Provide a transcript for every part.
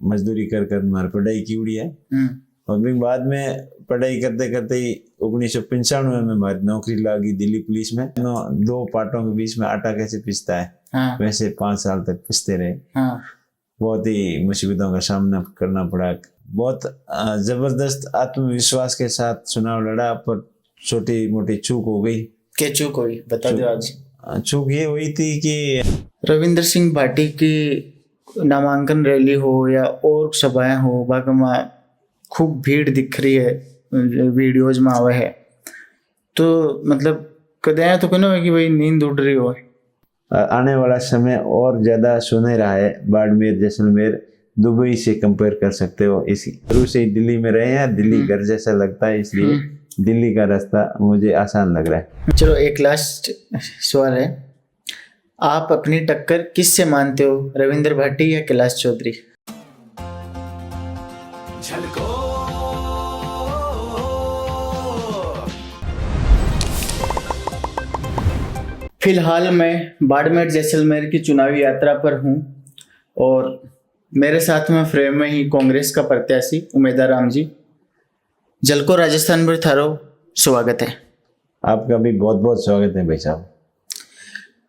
मजदूरी कर कर मारे पढ़ाई की उड़ी है। और फिर बाद में पढ़ाई करते करते ही 1995 में हमारी नौकरी लगी दिल्ली पुलिस में। दो पार्टों के बीच में आटा कैसे पिसता है, वैसे 5 साल तक पिसते रहे। बहुत ही मुसीबतों का सामना करना पड़ा। बहुत जबरदस्त आत्मविश्वास के साथ चुनाव लड़ा, पर छोटी मोटी चूक हो गई। क्या चूक हुई, बता दो आज। चूक ये हुई थी कि रविंद्र सिंह भाटी की नामांकन रैली हो या और सभाएं हो, बाकी में खूब भीड़ दिख रही है, वीडियोज में आवे है, तो मतलब कदे तो कहना है कि भाई नींद उड़ रही हो। आने वाला समय और ज्यादा सुनहरा है। बाड़मेर जैसलमेर दुबई से कंपेयर कर सकते हो। इसी शुरू से ही दिल्ली में रहे हैं, दिल्ली घर जैसा लगता है, इसलिए दिल्ली का रास्ता मुझे आसान लग रहा है। चलो एक लास्ट सवाल है, आप अपनी टक्कर किससे मानते हो, रविंद्र भाटी या कैलाश चौधरी? फिलहाल मैं बाड़मेर जैसलमेर की चुनावी यात्रा पर हूँ और मेरे साथ में फ्रेम में ही कांग्रेस का प्रत्याशी उमेदवार राम जी। जलको राजस्थान पर थारो स्वागत है। आपका भी बहुत बहुत स्वागत है भाई साहब।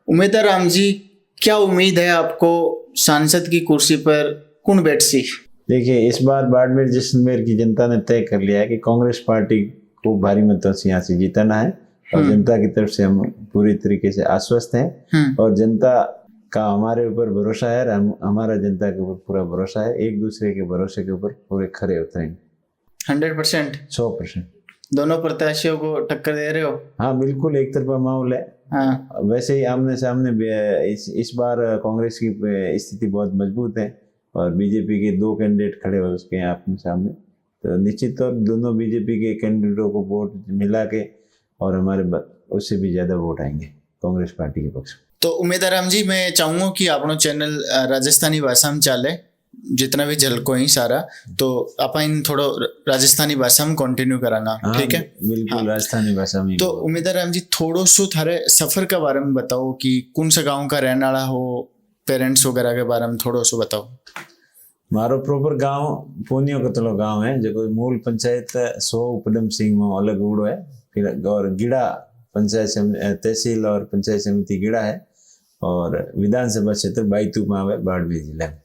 उमेदवार राम जी, क्या उम्मीद है आपको सांसद की कुर्सी पर कौन बैठसी? देखिए, इस बार बाड़मेर जैसलमेर की जनता ने तय कर लिया है कि कांग्रेस पार्टी को भारी मतों से यहाँ से जीतना है और जनता की तरफ से हम पूरी तरीके से आश्वस्त हैं और जनता का हमारे ऊपर भरोसा है, हमारा जनता के ऊपर पूरा भरोसा है। एक दूसरे के भरोसे के ऊपर पूरे खरे उतरेंगे। 100%? 100%। दोनों प्रत्याशियों को टक्कर दे रहे हो? हाँ बिल्कुल, एक तरफा माहौल है। हाँ। वैसे ही आमने सामने इस बार कांग्रेस की स्थिति बहुत मजबूत है और बीजेपी के 2 कैंडिडेट खड़े हो उसके आमने सामने, तो निश्चित तौर दोनों बीजेपी के कैंडिडेटों को वोट मिला के और हमारे उससे भी ज्यादा वोट आएंगे कांग्रेस पार्टी के पक्ष में। तो उमेदवार राम जी, मैं चाहूँगा कि आपनो चैनल राजस्थानी भाषा में चाले, जितना भी झलको ही सारा, तो अपन थोड़ा राजस्थानी भाषा में कंटिन्यू कराना, ठीक है? बिल्कुल। हाँ। राजस्थानी भाषा में। तो उमेदवार राम जी, थोड़ो सो थारे सफर के बारे में बताओ कि कौन सा गाँव का रहने वाला हो, पेरेंट्स वगैरह के बारे में थोड़ो सो बताओ। मारो प्रॉपर गांव पूनियो कतलो गांव है, जो मूल पंचायत 100 उपडम सिंह में अलग उड़ो है। फिर और गिड़ा पंचायत तहसील और पंचायत समिति गिड़ा है और विधानसभा क्षेत्र बाईतू में आवे बाड़मेर जिला में।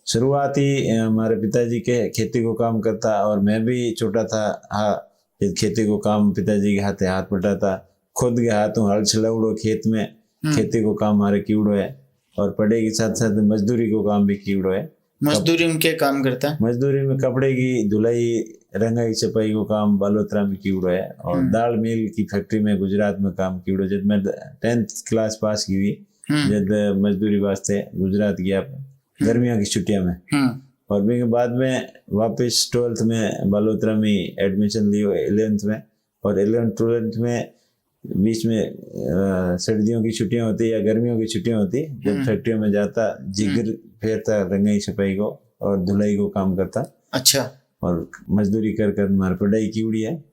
शुरुआत ही हमारे पिताजी के खेती को काम करता और मैं भी छोटा था। हाँ, खेती को काम पिताजी के हाथ बटाता, खुद के हाथों हल चलाउड़ो खेत में, खेती को काम हमारे कीड़ो है और पढ़ाई के साथ साथ मजदूरी को काम भी कीड़ो है। मजदूरी में क्या काम करता है? मजदूरी में कपड़े की धुलाई, रंगाई छपाई को काम बालोतरा में कीड़ो है और दाल मिल की फैक्ट्री में गुजरात में काम कीड़ो। जब मैं 10th क्लास पास की हुई, जब मजदूरी वास्ते गुजरात गया गर्मियों की छुट्टियों में और फिर बाद में वापस 12th में बालोतरा में एडमिशन लियो 11th में और 11th 12th में बीच में सर्दियों की छुट्टियां होती या गर्मियों की छुट्टियां होती, जब फैक्ट्रियों में जाता, जिगर फेरता, रंगाई छपाई को और धुलाई को काम करता। अच्छा। और मजदूरी कर कर हमारी पढ़ाई की उड़ी है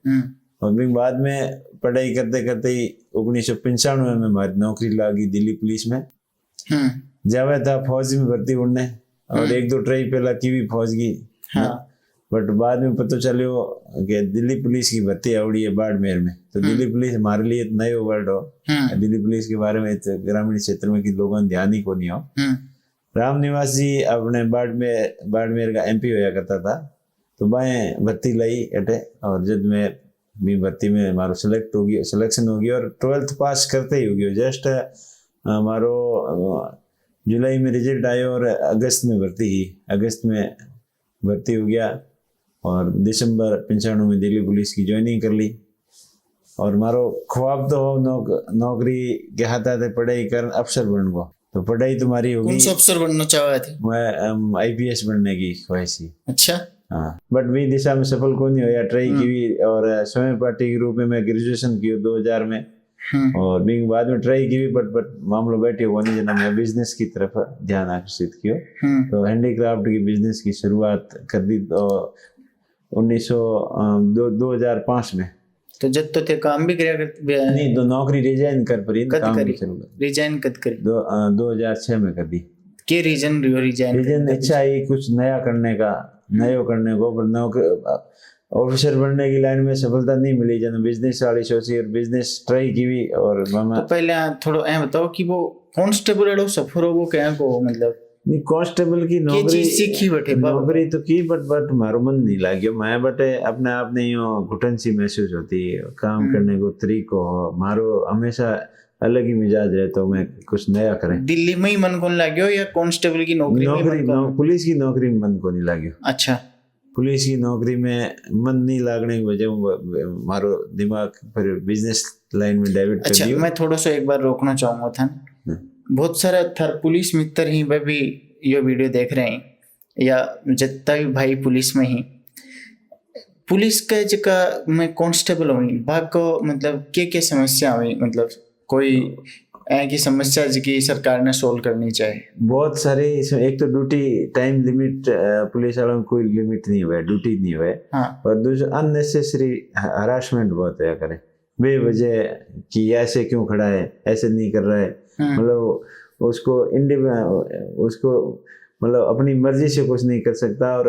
और फिर बाद में पढ़ाई करते करते ही 1995 में हमारी नौकरी लगी दिल्ली पुलिस में। जावे था फौज में भर्ती उड़ने और 1-2 ट्राई पहला की भी फौज की। हाँ। बट बाद में पता चलो कि दिल्ली पुलिस की भर्ती आवड़ी है बाड़मेर में, तो दिल्ली पुलिस हमारे लिए नए वर्ड हो। दिल्ली पुलिस के बारे में ग्रामीण क्षेत्र में कि लोगों ने ध्यान ही को नहीं हो। राम निवास जी अपने बाड़मेर का MP होया करता था, तो बाएं भर्ती लाई अटे और जब मैं भी भर्ती में हमारा सिलेक्शन होगी और 12th पास करते ही होगी। जस्ट हमारो जुलाई में रिजल्ट आयो और अगस्त में भर्ती हो गया और दिसंबर 95 में दिल्ली पुलिस की ज्वाइनिंग कर ली। और मारो ख्वाब तो नौकरी के हाथ पढ़ाई कर अफसर बन गो, तो पढ़ाई तुम्हारी होगी। कौन सा अफसर बनना चाह थे? मैं IPS बनने की ख्वाहिश थी। अच्छा। हाँ, बट भी दिशा में सफल को नहीं होया। ट्राई की भी और स्वयं पार्टी के रूप में मैं ग्रेजुएशन की 2000 में और भी बाद में ट्राई की भी, बट मामलो बैठे हुआ नहीं, जना मैं बिजनेस की तरफ ध्यान आकर्षित किया। तो हैंडीक्राफ्ट की बिजनेस की शुरुआत कर दी तो 2005 में। तो जब तो थे काम भी कराया नहीं, तो नौकरी रिजाइन कर पड़ी, काम भी चल रिजाइन कद करी 2006 में कर दी। के रीजन रियो रिजाइन रीजन इच्छा ही कुछ नया करने का, नयो करने को, पर नौकर ऑफिसर बनने की लाइन में सफलता नहीं मिली। जन बिजनेस वाली सोची और बिजनेस ट्राई की भी। और तो पहले थोड़ा ऐ बताओ कि वो कांस्टेबल एडो सफर हो वो क्या को मतलब नहीं, कांस्टेबल की नौकरी सीखी बटे नौकरी तो की, बट मारो मन नहीं लाग्यो। मैं बटे अपने आप नहीं हो घुटन सी महसूस होती है, काम करने को तरीको हो मारो हमेशा अलग ही मिजाज है, तो मैं कुछ नया करें। दिल्ली में ही मन को नहीं लाग्यो या कांस्टेबल की नौकरी में पुलिस की नौकरी में मन को नहीं लाग्यो। अच्छा, पुलिस की नौकरी में मन नहीं लागने की वजह मारो दिमाग फिर बिजनेस लाइन में डाइवर्ट कर दियो। मैं थोड़ा सा एक बार रोकना चाहूंगा था, बहुत सारा थर पुलिस मित्र ही वह भी ये वीडियो देख रहे हैं या जितना भी भाई पुलिस में ही पुलिस का जगह में कांस्टेबल हुई भाग को मतलब के समस्या हुई, मतलब कोई की समस्या जी सरकार ने सोल्व करनी चाहिए। बहुत सारे एक तो ड्यूटी टाइम लिमिट, पुलिस वालों को कोई लिमिट नहीं हुआ, ड्यूटी नहीं हुआ। हाँ। और दूसरा अननेसेसरी हरासमेंट बहुत है करे बेवजह कि ऐसे क्यों खड़ा है, ऐसे नहीं कर रहा है, मतलब उसको मतलब अपनी मर्जी से कुछ नहीं कर सकता। और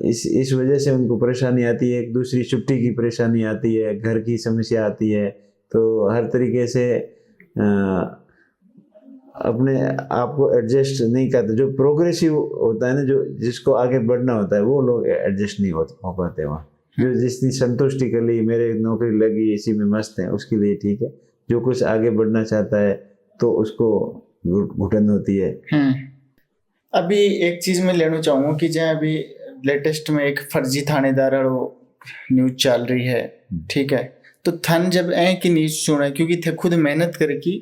इस वजह से उनको परेशानी आती है, एक दूसरी छुट्टी की परेशानी आती है, घर की समस्या आती है। तो हर तरीके से अपने आप को एडजस्ट नहीं करते। जो प्रोग्रेसिव होता है ना, जो जिसको आगे बढ़ना होता है, वो लोग एडजस्ट नहीं हो पाते वहाँ। जो जितनी संतुष्टि कर ली, मेरे नौकरी लगी इसी में मस्त है, उसके लिए ठीक है। जो कुछ आगे बढ़ना चाहता है तो उसको घुटन होती है। अभी एक चीज मैं लेना चाहूँगा कि जहाँ अभी लेटेस्ट में एक फर्जी थानेदार न्यूज चल रही है, ठीक है, तो थन जब की न्यूज सुना, क्योंकि थे खुद मेहनत करके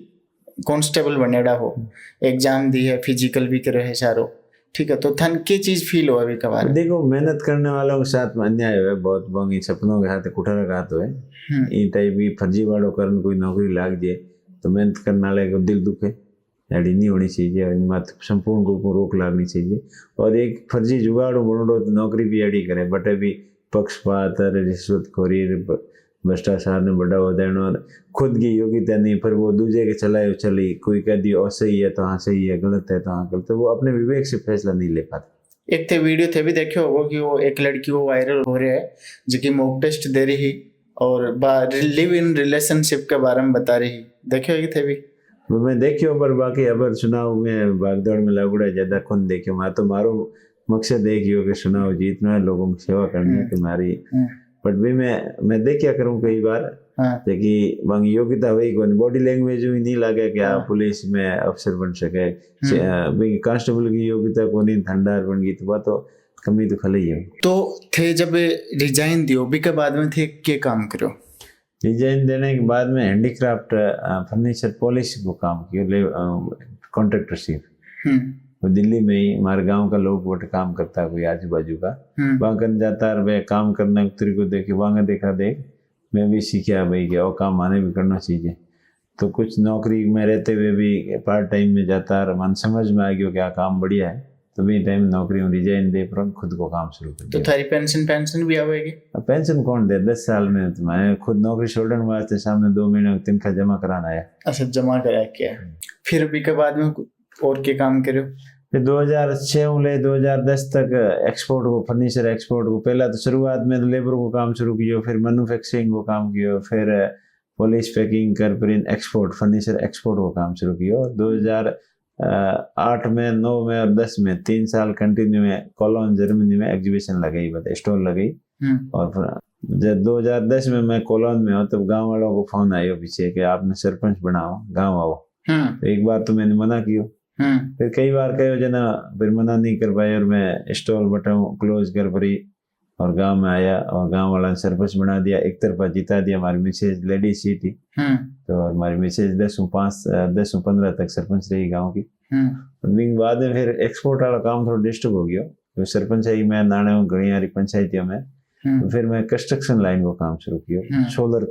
कांस्टेबल बनेड़ा हो, एग्जाम दी है, फिजिकल भी करे है सारो, ठीक है, तो थन के चीज फील हो अभी कबार? देखो, मेहनत करने वालों के साथ में अन्याय है बहुत, बंगी सपनों के हाथ कुठर का तो है। ये टाइप भी फर्जी वालों करन कोई नौकरी लाग जाए तो मेहनत करने वाले को दिल दुखे, ऐडी नहीं होनी चाहिए। इन बात संपूर्ण रूप में रोक लागनी चाहिए। और एक फर्जी जुगाड़ो बनोड़ो तो नौकरी भी ऐडी करे, बट अभी पक्षपात, रिश्वतखोरी, भ्रष्टाचार ने बढ़ावा देना, और खुद की योग्यता नहीं, फिर वो दूसरे के चलाए चली, कोई कह दी और सही है तो हाँ सही है, गलत है तो हाँ गलत है, वो अपने विवेक से फैसला नहीं ले पाते। एक थे वीडियो थे भी देखे होगा कि वो एक लड़की वो वायरल हो रही है जो कि मॉक टेस्ट दे रही और लिव इन रिलेशनशिप के बारे में बता रही, देखे होगी थे भी? मैं देखियो, पर बाकी अबर चुनाव में भागदौड़ में लगुड़ा ज्यादा कौन देखियो। मैं तो मारो मकसद देखियो कि चुनाव जीतना है, लोगों की सेवा करनी है तुम्हारी। बट भी मैं देखिया करूँ कई बार कि वहाँ योग्यता हुई कौन, बॉडी लैंग्वेज भी नहीं लगे कि आप पुलिस में अफसर बन सके। कांस्टेबल की योग्यता को नहीं, ठंडार बन गई तो बात तो कमी तो खली है। तो थे जब रिजाइन दियो भी के बाद में थे के काम करो? रिजाइन देने के बाद में हैंडीक्राफ्ट फर्नीचर पॉलिश को काम किया, कॉन्ट्रैक्टरशिप। वो दिल्ली में ही हमारे गांव का लोग वो काम करता है, कोई आजू बाजू का वहाँ जाता है, वे काम करने के तरीको देखे वहाँ देखा देख मैं भी सीखा भाई कि और काम आने भी करना चाहिए। तो कुछ नौकरी में रहते हुए भी पार्ट टाइम में जाता है, मन समझ में आ गया क्या काम बढ़िया है, तो भी टाइम नौकरी में रिजाइन दे पर खुद को काम शुरू कर दिया। तो थारी पेंशन भी आवेगी? पेंशन कौन दे, 10 साल में तो मैं खुद नौकरी छोड़ने के वास्ते सामने 2 महीने तनख्वाह जमा कराना आया। अच्छा, जमा करा क्या? फिर भी के बाद में और के काम करो? फिर 2006 ले 2010 तक एक्सपोर्ट को, फर्नीचर एक्सपोर्ट को, पहला तो शुरुआत में लेबर को काम शुरू किया, फिर मैन्युफैक्चरिंग को काम किया, फिर पॉलिश पैकिंग कर फिर एक्सपोर्ट फर्नीचर एक्सपोर्ट को काम शुरू किया। 2008 में 9 में और 10 में 3 साल कंटिन्यू में कोलोन जर्मनी में एग्जीबिशन लगाई, बता स्टॉल लगाई। और फिर जब 2010 में मैं कोलोन में हूँ तब गाँव वालों को फोन आयो पीछे कि आपने सरपंच बनाओ, गाँव आओ। तो एक बार तो मैंने मना किया, फिर कई बार कहो जना, फिर मना नहीं कर पाए और मैं स्टॉल बटाऊँ क्लोज कर पड़ी और गांव में आया और गांव वाला सरपंच बना दिया, एक तरफा जिता दिया। हमारी मिसेज लेडीज सी थी, तो हमारी मिसेज 10-15 तक सरपंच रही गांव की। बाद में फिर एक्सपोर्ट वाला काम थोड़ा डिस्टर्ब हो गया, तो सरपंच आई मैं नाने घड़ी पंचायतियों में, तो फिर मैं कंस्ट्रक्शन लाइन को काम शुरू किया। सोलर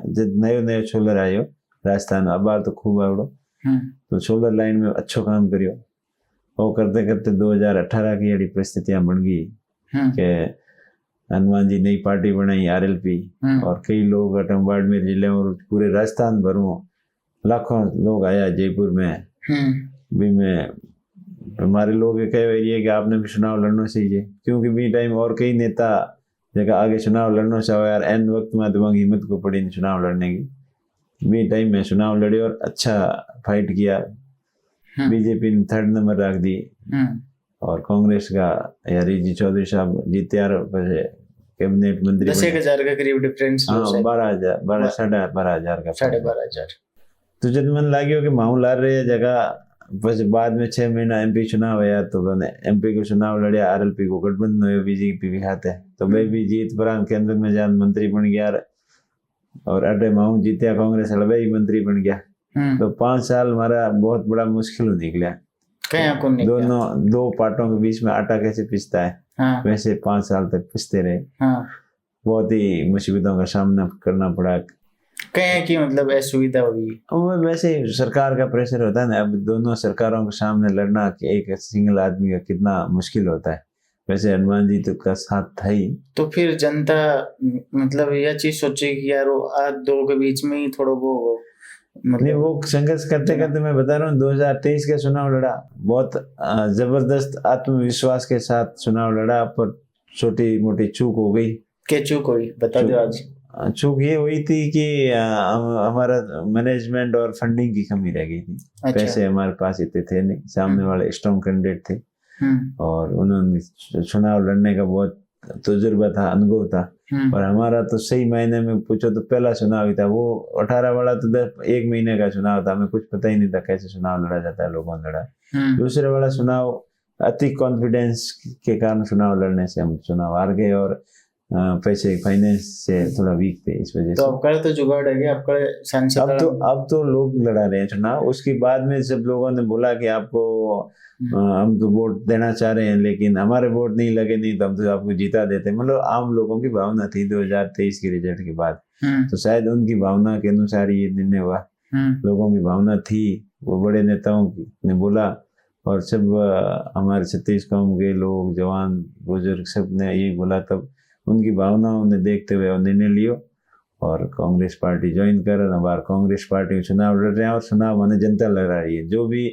जब नयो सोलर आयो राजस्थान, अब बार तो खूब आवड़ो, तो सोलर लाइन में अच्छो काम करियो। वो करते करते 2018 की यही परिस्थितियां बन गई कि हनुमान जी नई पार्टी बनाई RLP, और कई लोग बाड़मेर जिले और पूरे राजस्थान भर में लाखों लोग आया जयपुर में। भी मैं हमारे लोग ये कह रही है कि आपने भी चुनाव लड़ना चाहिए, क्योंकि बी टाइम और कई नेता जगह आगे चुनाव लड़ना चाहो यार, एन वक्त में दिमाग हिम्मत को पड़ी नहीं चुनाव लड़ने की। बी टाइम में चुनाव लड़े और अच्छा फाइट किया। बीजेपी ने 3rd नंबर रख दी और कांग्रेस का यारी जी चौधरी साहब जीते यार, कैबिनेट मंत्री 10,000 का करीब डिफरेंस। हाँ 12,000 12,500 का 12,500। तो जब मन लागियो कि माहौल ला रहे जगह, बस बाद में 6 महीना एमपी चुनाव आया तो मैंने एमपी को चुनाव लड़िया, आरएलपी को गठबंधन हुए, बीजेपी भी खाते तो भाई भी जीत पर केंद्र में जान मंत्री बन गया और अड्डे माहू जीतिया कांग्रेस वाला मंत्री बन गया। तो 5 साल हमारा बहुत बड़ा मुश्किल निकला। दोनों 2 पार्टों के बीच में आटा कैसे पिसता है, वैसे 5 साल तक पिसते रहे। बहुत ही मुसीबतों का सामना करना पड़ा। कहें कि मतलब असुविधा हुई, वैसे सरकार का प्रेशर होता है ना, अब दोनों सरकारों के सामने लड़ना कि एक सिंगल आदमी का कितना मुश्किल होता है। वैसे हनुमान जी तो का साथ था ही। तो फिर जनता मतलब यह चीज सोचे कि यार वो आज 2 के बीच में ही थोड़ा वो मतलब वो संघर्ष करते करते मैं बता रहा हूँ 2023 का चुनाव लड़ा, बहुत जबरदस्त आत्मविश्वास के साथ चुनाव लड़ा, पर छोटी मोटी चूक हो गई। क्या चूक हुई बता दो आज। चूक ये हुई थी कि हमारा मैनेजमेंट और फंडिंग की कमी रह गई थी। अच्छा। पैसे हमारे पास इतने थे नहीं, सामने वाले स्ट्रॉन्ग कैंडिडेट थे और उन्होंने चुनाव लड़ने का बहुत तजुर्बा था, अनुभव था, और हमारा तो सही मायने में पूछो तो पहला चुनाव ही था। वो 18 वाला तो 1 महीने का चुनाव था, हमें कुछ पता ही नहीं था कैसे चुनाव लड़ा जाता है, लोगों ने लड़ा। दूसरे वाला चुनाव अति कॉन्फिडेंस के कारण चुनाव लड़ने से हम चुनाव हार गए और पैसे फाइनेंस से थोड़ा वीक थे, इस वजह से। तो आपका तो जुगाड़ है, आपका सांसद अब तो लोग लड़ा रहे हैं चुनाव। उसके बाद में जब लोगों ने बोला कि आपको हम तो वोट देना चाह रहे हैं लेकिन हमारे वोट नहीं लगे, नहीं तो हम तो आपको जीता देते, मतलब आम लोगों की भावना थी 2023 के रिजल्ट के बाद। तो शायद उनकी भावना के अनुसार ये निर्णय हुआ। लोगों की भावना थी, वो बड़े नेताओं ने बोला और सब हमारे 36 कौम के लोग, जवान बुजुर्ग सब ने यही बोला, तब उनकी भावनाओं ने देखते हुए निर्णय लियो और कांग्रेस पार्टी ज्वाइन कर। हमारे कांग्रेस पार्टी में चुनाव लड़ रहे हैं और चुनाव माने जनता लड़ा रही है। जो भी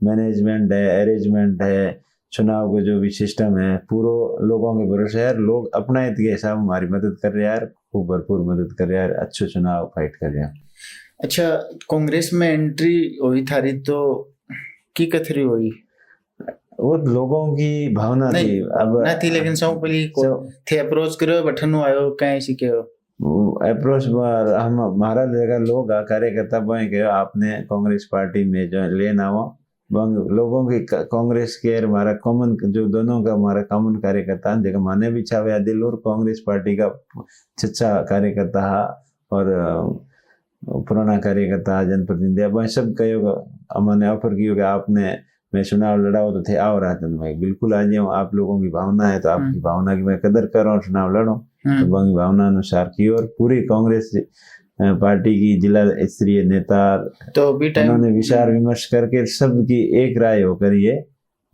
मैनेजमेंट है, अरेंजमेंट है, चुनाव का जो भी सिस्टम है, पूरा लोगों के भरोसे है। लोग अपना हित के हिसाब हमारी मदद कर रहे हैं, खूब भरपूर मदद कर रहे हैं, अच्छे चुनाव फाइट कर रहे हैं। अच्छा, कांग्रेस में एंट्री हुई थारी तो की कथरी हुई, वो लोगों की भावना थी। अब ना थी लेकिन सब पहले थे अप्रोच करो बटन आयो कहीं सी के अप्रोच हम हमारा जगह लोग कार्यकर्ता बने के आपने कांग्रेस पार्टी में जो लेना हो लोगों की कांग्रेस के हमारा कॉमन जो दोनों का हमारा कॉमन कार्यकर्ता जगह माने भी छावे दिल और कांग्रेस पार्टी का अच्छा कार्यकर्ता और पुराना कार्यकर्ता जनप्रतिनिधि अब सब कहो हमने ऑफर किया आपने मैं चुनाव लड़ाओ तो थे आओ रात में बिल्कुल आ जाऊँ, आप लोगों की भावना है तो आपकी भावना की मैं कदर कर रहा हूँ, चुनाव लड़ो तो उनकी भावना अनुसार की। और पूरी कांग्रेस पार्टी की जिला स्तरीय नेता तो उन्होंने विचार विमर्श करके सबकी एक राय होकर ये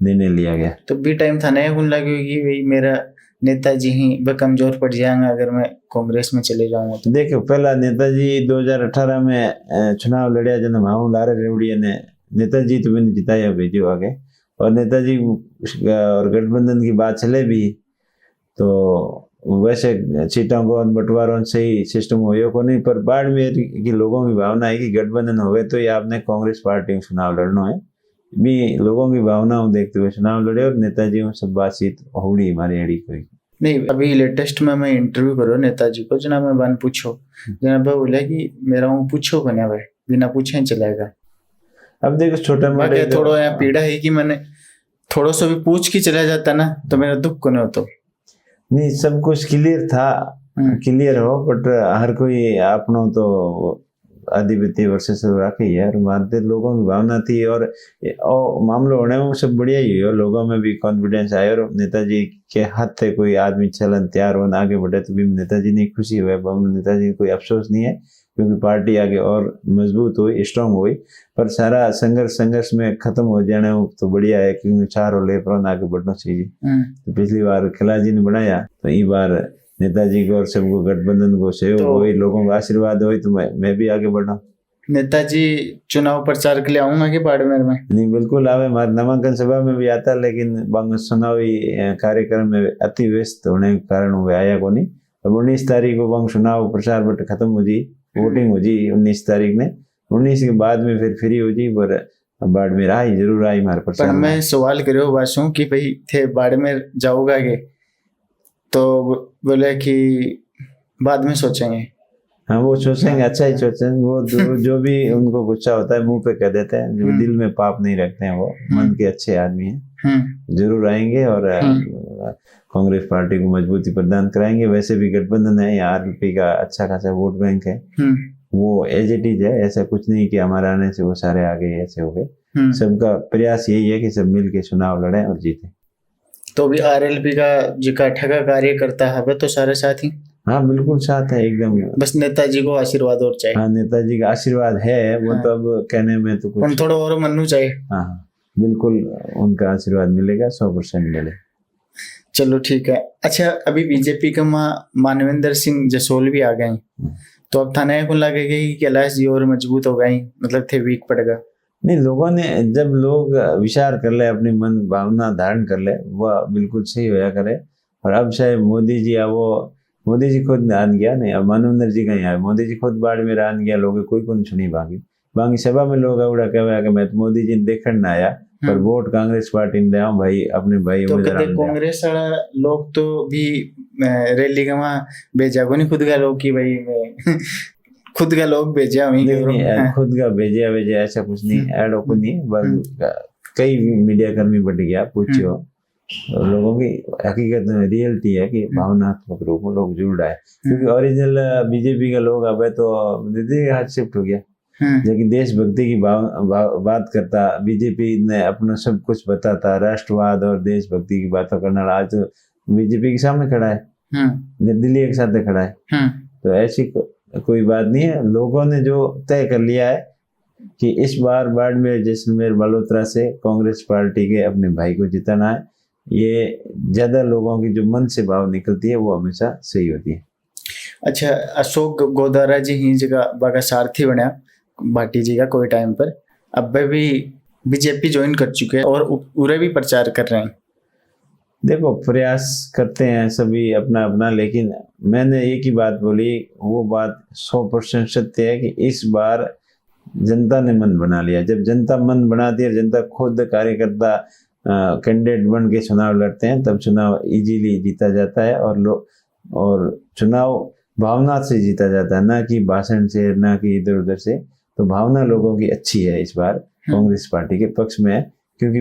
निर्णय लिया गया। तो भी टाइम था नहीं गुन लगी कि मेरा नेताजी ही वह कमजोर पड़ जाएंगे अगर मैं कांग्रेस में चले जाऊंगा तो। देखो पहला नेताजी 2018 में चुनाव लड़िया जन माहू लारे रेवड़िया ने नेताजी तो मैंने जिताया भेजो आगे, और नेताजी और गठबंधन की बात चले भी तो वैसे सीटों को बंटवारों से ही सिस्टम हो को नहीं, पर बाड़मेर की लोगों की भावना है कि गठबंधन होवे तो ये आपने कांग्रेस पार्टी में चुनाव लड़ना है। भी लोगों की भावनाओं देखते हुए चुनाव लड़े और नेताजी में सब बातचीत होड़ी हमारी अड़ी कोई नहीं। अभी लेटेस्ट में मैं इंटरव्यू करो नेताजी को, जना मैं बन पूछो जना बोला कि मेरा वो पूछो बने भाई बिना पूछे ही चलेगा। अब देखो छोटा मोटा थोड़ा यहाँ पीड़ा है कि मैंने थोड़ा सा भी पूछ के चला जाता ना तो मेरा दुख को नहीं होता। नहीं सब कुछ क्लियर था, क्लियर हो, बट हर कोई अपनों तो आधिपत्य वर्षे से रखे है और मानते लोगों की भावना थी और मामला होने में सब बढ़िया ही हो, लोगों में भी कॉन्फिडेंस आया और नेताजी के हाथ थे कोई आदमी चलन तैयार होना आगे बढ़े तो भी नेताजी ने खुशी हुआ, नेताजी कोई अफसोस नहीं है क्योंकि पार्टी आगे और मजबूत हुई, स्ट्रांग हुई। पर सारा संघर्ष में खत्म हो जाने तो बढ़िया है क्योंकि 4 और ले पर आगे बढ़ना चाहिए। तो पिछली बार खिलाजी ने बनाया तो इस बार नेताजी को और सबको गठबंधन को सहयोग हो, लोगों का आशीर्वाद हो तो मैं भी आगे बढ़ा। नेताजी चुनाव प्रचार के लिए आऊंगा कि बाड़मेर में? नहीं, बिल्कुल आवे, हमारे नामांकन सभा में भी आता, लेकिन बंग चुनावी कार्यक्रम में अति व्यस्त होने के कारण वो आया को नहीं। अब 19 तारीख को बंग चुनाव प्रचार बट खत्म हो जी, वोटिंग हो जी 19 तारीख ने, 19 के बाद में फिर फ्री हो जी। पर बाड़मेर आई जरूर आई हमारे प्रचार पर में। मैं सवाल करो बासों कि भाई थे बाड़मेर जाओगा के, तो बोले कि बाद में सोचेंगे। हाँ, वो सोचेंगे, अच्छा ही सोचेंगे। वो जो भी उनको गुस्सा होता है मुंह पे कह देते हैं, जो दिल में पाप नहीं रखते हैं, वो मन के अच्छे आदमी हैं। जरूर आएंगे और कांग्रेस पार्टी को मजबूती प्रदान कराएंगे। वैसे भी गठबंधन है, यहाँ आरएलपी का अच्छा खासा वोट बैंक है, वो एज इट इज है। ऐसा कुछ नहीं कि हमारे आने से वो सारे आ गए, ऐसे हो गए। सबका प्रयास यही है कि सब मिल के चुनाव लड़े और जीते। तो भी आरएलपी का जो ठगा कार्य करता है तो सारे साथी? हाँ, बिल्कुल साथ है एकदम। बस नेताजी को आशीर्वाद और चाहिए। हाँ, नेताजी का आशीर्वाद है, वो तो अब कहने में तो कुछ थोड़ा और मनू चाहिए। हाँ, बिल्कुल उनका आशीर्वाद मिलेगा, 100% मिलेगा। चलो ठीक है। अच्छा, अभी बीजेपी का मानवेंद्र सिंह जसोल भी आ गए, तो अब थाने को लगेगा कि कैलाश जी और मजबूत हो गई, मतलब थे वीक पड़ेगा? नहीं, लोगों ने जब लोग विचार कर ले, अपनी मन भावना धारण कर ले, वह बिल्कुल सही होया करे। और अब शायद मोदी जी मोदी जी खुद आन गया नहीं, अब मानवेंद्र जी कहीं आए, मोदी जी खुद बाड़मेर आन गया, लोग कोई को नहीं सुनी बाकी सभा में लोग उड़ा कहा कि मैं तो मोदी जी देखने ना आया, पर वोट कांग्रेस पार्टी ने दिया भाई, अपने भाई तो कांग्रेस वाला लोग तो भी रैली का वहाँ भेजा को नहीं, खुद का लोग की भाई मैं खुद का लोग भेजा नहीं, खुद का भेजा ऐसा कुछ नहीं, ऐड को नहीं। कई मीडिया कर्मी बढ़ गया, पूछो लोगों की हकीकत में रियलिटी है कि भावनात्मक रूप में लोग जुड़ रहा है, क्योंकि ओरिजिनल बीजेपी का लोग अब तो दीदी हाथ शिफ्ट हो गया, जबकि देशभक्ति की बात करता, बीजेपी ने अपना सब कुछ बताता, राष्ट्रवाद और देशभक्ति की बातों करना, आज तो बीजेपी के सामने खड़ा है, दिल्ली के साथ खड़ा है। तो ऐसी कोई बात नहीं है। लोगों ने जो तय कर लिया है कि इस बार बाड़मेर, जैसलमेर, बालोतरा से कांग्रेस पार्टी के अपने भाई को जिताना है, ये ज्यादा लोगों की जो मन से भाव निकलती है वो हमेशा सही होती है। अच्छा, अशोक गोदारा जी ही जगह बागा सारथी बना भाटी जी का कोई टाइम पर, अब भी बीजेपी ज्वाइन कर चुके हैं और उरे भी प्रचार कर रहे हैं। देखो, प्रयास करते हैं सभी अपना अपना, लेकिन मैंने एक ही बात बोली, वो बात 100% सत्य है कि इस बार जनता ने मन बना लिया। जब जनता मन बनाती है, जनता खुद कार्यकर्ता कैंडिडेट बन के चुनाव लड़ते हैं, तब चुनाव इजीली जीता जाता है। और चुनाव भावना से जीता जाता है, ना कि भाषण से, ना कि इधर उधर से। तो भावना लोगों की अच्छी है, इस बार कांग्रेस पार्टी के पक्ष में है, क्योंकि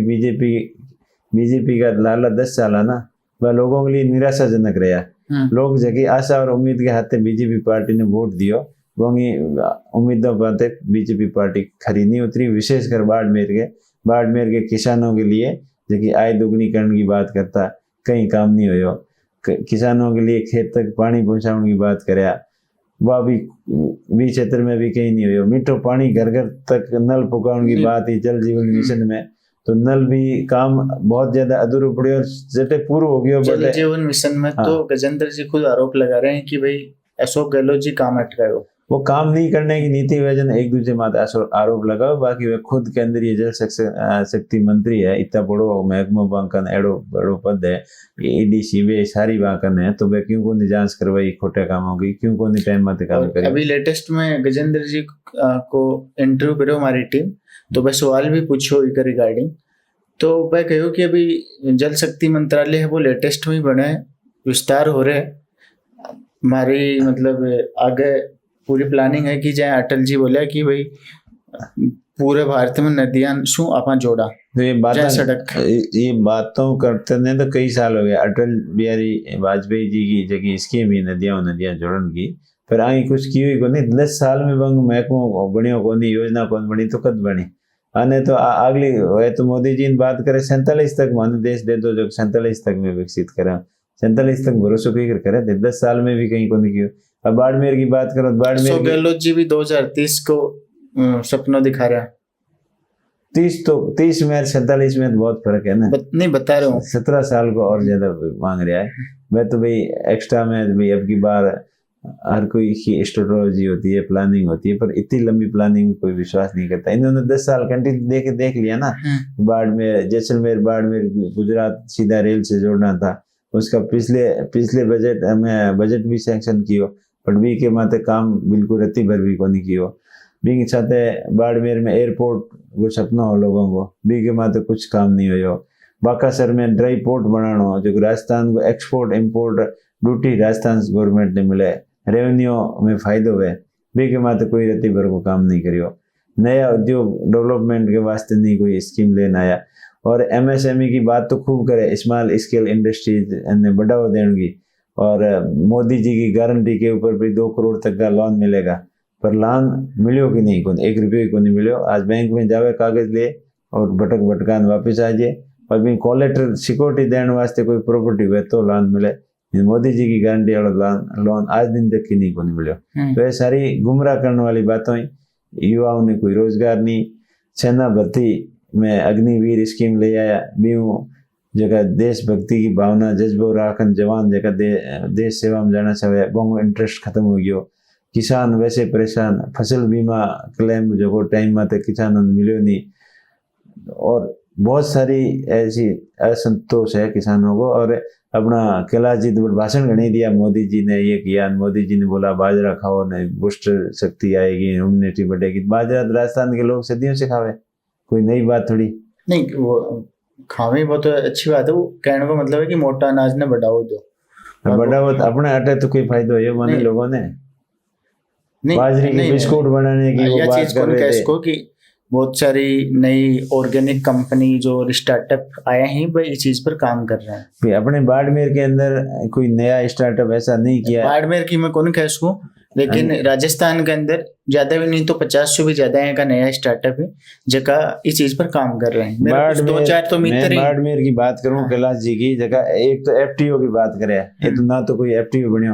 बीजेपी का लाला 10 साल है ना, वह लोगों के लिए निराशाजनक रहा। लोग जगह आशा और उम्मीद के हाथे बीजेपी पार्टी ने वोट दियो, वही उम्मीदों पर बीजेपी पार्टी खरी नहीं उतरी। विशेषकर बाड़मेर के किसानों के लिए, जबकि आय दोगुनीकरण की बात करता, कहीं काम नहीं हुआ। किसानों के लिए खेत तक पानी पहुंचाने की बात कराया, वह भी क्षेत्र में भी कहीं नहीं हुआ। मीठो पानी घर घर तक नल पहुंचाने की बात ही जल जीवन मिशन में, तो नल भी काम बहुत ज्यादा अधूरा पड़े और जटे पूरा हो गया। जल जीवन मिशन में तो गजेंद्र जी खुद आरोप लगा रहे हैं कि भाई अशोक गहलोत जी काम अटकाए, वो काम नहीं करने की नीति वजह एक दूसरे माता आरोप लगाओ। बाकी वे खुद केंद्रीय जल शक्ति मंत्री है, इतना बड़ो महकमा बांकन एडो बड़ो पद है, एडीसी वे सारी बांकन है, तो वे क्यों को नहीं जांच करवाई खोटे कामों की, क्यों को नहीं टाइम मत काम करे। अभी लेटेस्ट में गजेंद्र जी को इंटरव्यू करो हमारी टीम, तो वह सवाल भी पूछो इनका रिगार्डिंग, तो वह कहो कि अभी जल शक्ति मंत्रालय है वो लेटेस्ट में ही बना है, विस्तार हो रहा है, हमारी मतलब आगे पूरी प्लानिंग है कि जाए। अटल जी बोले कि भाई पूरे भारत में नदियां शू आपा जोड़ा, तो ये बातों करते ने तो कई साल हो गए। अटल बिहारी वाजपेयी जी की जगह स्कीम ही नदियां जोड़न की, फिर आई कुछ की हुई को नहीं। 10 साल में बंग महकमों बनियो को नहीं, योजना कौन बनी तो कद बनी आने तो अगली है। तो मोदी जी ने बात करे 47 तक माने देश दे दो, जो 47 तक में विकसित करा, 47 तक भरोसा कहीं करे, 10 साल में भी कहीं को नहीं किया। अब बाड़मेर की बात करो, बाड़मेर गहलोत जी भी 2030 को सपना दिखा रहा है। 30 में 47 में तो बहुत फर्क है ना, नहीं बता रहा हूँ। 17 साल को और ज्यादा मांग रहा है। मैं तो भाई एक्स्ट्रा में भाई अब की बार हर कोई की स्ट्रेटजी होती है, प्लानिंग होती है, पर इतनी लंबी प्लानिंग में कोई विश्वास नहीं करता। इन्होंने 10 साल कंटिन्यू देख लिया ना। बाड़मेर, जैसलमेर, बाड़मेर, गुजरात सीधा रेल से जोड़ना था, उसका पिछले बजट भी सैंक्शन कियो, पर बी के माते काम बिल्कुल रत्ती भर भी को नहीं कियो। बी के साथे बाड़मेर में एयरपोर्ट वो सपना हो लोगों को, बी के माते कुछ काम नहीं हो। बाकासर में ड्राई पोर्ट बनानो, जो राजस्थान को export import duty Rajasthan government ने मिले, रेवेन्यू में फायदो हुए, बी के माते कोई रत्ती भर को काम नहीं करियो। नया उद्योग डेवलपमेंट के वास्ते नहीं कोई स्कीम लेना आया। और एमएसएमई की बात तो खूब करे, स्मॉल स्केल इंडस्ट्रीज ने बढ़ावा देंगी, और मोदी जी की गारंटी के ऊपर भी 2 करोड़ तक का लोन मिलेगा, पर लोन मिलो कि नहीं, कौन 1 रुपये को नहीं मिलो। आज बैंक में जावे कागज ले और भटकान वापस आ जाए, और भी कोलेटरल सिक्योरिटी देने वास्ते कोई प्रॉपर्टी हुए तो लोन मिले। मोदी जी की गारंटी वाला लोन आज दिन तक की नहीं को नहीं मिलो। तो ये सारी गुमराह करने वाली बातों ही। युवाओं ने कोई रोजगार नहीं, सेना भर्ती में अग्निवीर स्कीम ले आया, बीऊ जगह देशभक्ति की भावना जज्बो राखन जवान जगह देश सेवा में जाना चाहे, बहु इंटरेस्ट खत्म हो गयो। किसान वैसे परेशान, फसल बीमा क्लेम जो टाइम में किसान मिलो नहीं, और बहुत सारी ऐसी असंतोष है किसानों को। और अपना कैलाशजी तो भाषण घनी दिया, मोदी जी ने ये किया, मोदी जी ने बोला बाजरा खाओ, नहीं बूस्टर शक्ति आएगी, इम्यूनिटी बढ़ेगी। बाजरा तो राजस्थान के लोग सदियों से खावे, कोई नई बात थोड़ी नहीं। वो खावे बहुत अच्छी बात है, वो कहने का मतलब है कि मोटा अनाज ने बढ़ाओ दो, बढ़ाओ अपने अटे तो कोई फायदा है माने लोगों ने बाजरे की बिस्कुट बनाने की वो बात कर रहे थे कि बहुत सारी नई ऑर्गेनिक कंपनी जो स्टार्टअप आए हैं भाई इस चीज पर काम कर रहे हैं। अपने बाड़मेर के अंदर कोई नया स्टार्टअप ऐसा नहीं किया। बाड़मेर की मैं कौन कह सकूं, लेकिन राजस्थान के अंदर ज्यादा भी नहीं तो 50 से भी ज्यादा है का नया स्टार्टअप है जगह इस चीज पर काम कर रहे हैं। बाड़मेर की बात करूं कैलाश जी की जगह, एक तो एफटीओ की बात करे, ये तो ना तो कोई एफटीओ बनियो,